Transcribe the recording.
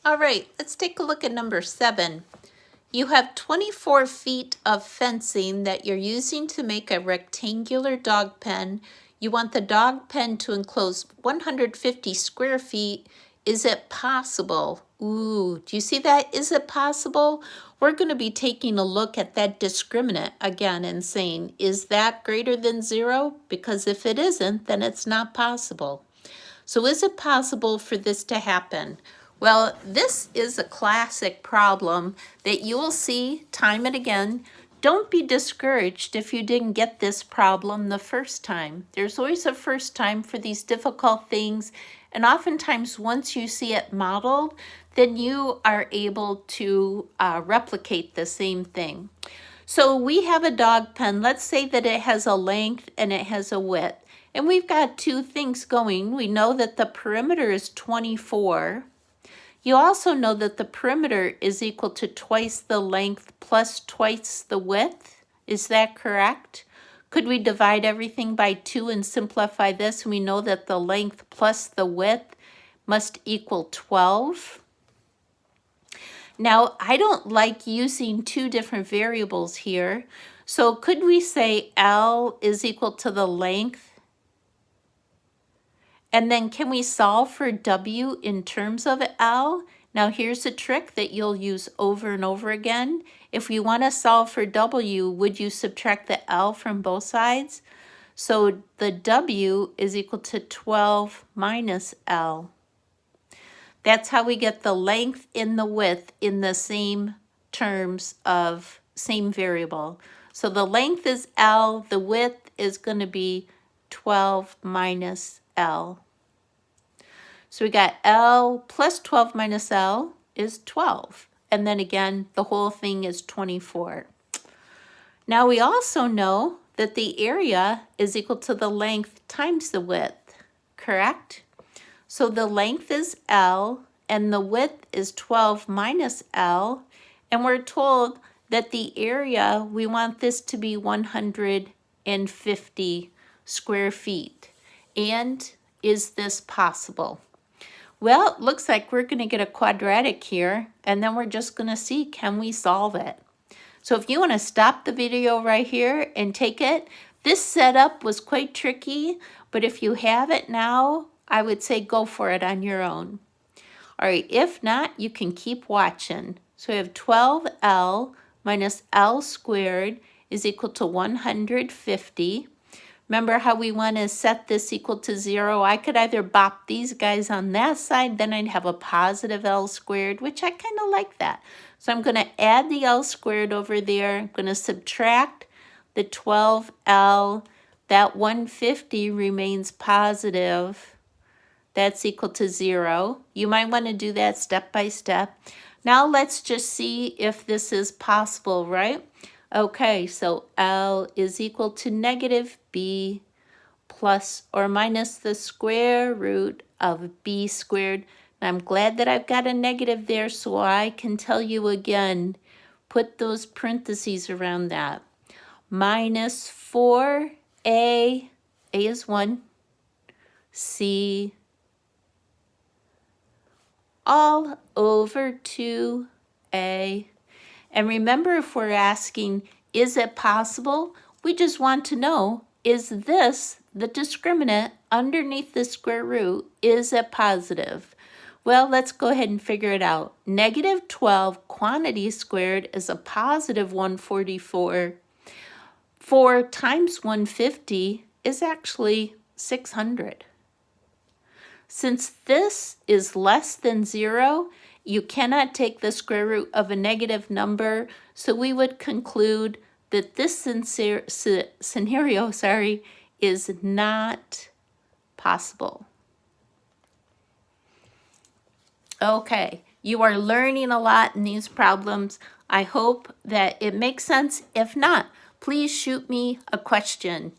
All right, let's take a look at number 7. You have 24 feet of fencing that you're using to make a rectangular dog pen. You want the dog pen to enclose 150 square feet. Is it possible? Ooh, do you see that? Is it possible? We're going to be taking a look at that discriminant again and saying, is that greater than 0? Because if it isn't, then it's not possible. So is it possible for this to happen? Well, this is a classic problem that you will see time and again. Don't be discouraged if you didn't get this problem the first time. There's always a first time for these difficult things, and oftentimes once you see it modeled, then you are able to replicate the same thing. So we have a dog pen. Let's say that it has a length and it has a width. And we've got two things going. We know that the perimeter is 24. You also know that the perimeter is equal to twice the length plus twice the width. Is that correct? Could we divide everything by 2 and simplify this? We know that the length plus the width must equal 12. Now, I don't like using two different variables here. So could we say L is equal to the length? And then can we solve for W in terms of L? Now here's a trick that you'll use over and over again. If you want to solve for W, would you subtract the L from both sides? So the W is equal to 12 minus L. That's how we get the length and the width in the same terms of same variable. So the length is L, the width is going to be 12 minus L. So we got L plus 12 minus L is 12. And then again, the whole thing is 24. Now we also know that the area is equal to the length times the width, correct? So the length is L and the width is 12 minus L. And we're told that the area, we want this to be 150 square feet. And is this possible? Well, it looks like we're going to get a quadratic here, and then we're just going to see, can we solve it? So if you want to stop the video right here and take it, this setup was quite tricky, but if you have it now, I would say go for it on your own. All right, if not, you can keep watching. So we have 12L minus L squared is equal to 150. Remember how we want to set this equal to 0? I could either bop these guys on that side, then I'd have a positive L squared, which I kind of like that. So I'm going to add the L squared over there. I'm going to subtract the 12L. That 150 remains positive. That's equal to 0. You might want to do that step by step. Now let's just see if this is possible, right? Okay, so L is equal to negative B plus or minus the square root of B squared. And I'm glad that I've got a negative there so I can tell you again, put those parentheses around that. Minus 4A, A is 1, C, all over 2A. And remember, if we're asking, is it possible? We just want to know, is this the discriminant underneath the square root? Is it positive? Well, let's go ahead and figure it out. Negative 12 quantity squared is a positive 144. 4 times 150 is actually 600. Since this is less than 0, you cannot take the square root of a negative number, so we would conclude that this scenario, is not possible. Okay, you are learning a lot in these problems. I hope that it makes sense. If not, please shoot me a question.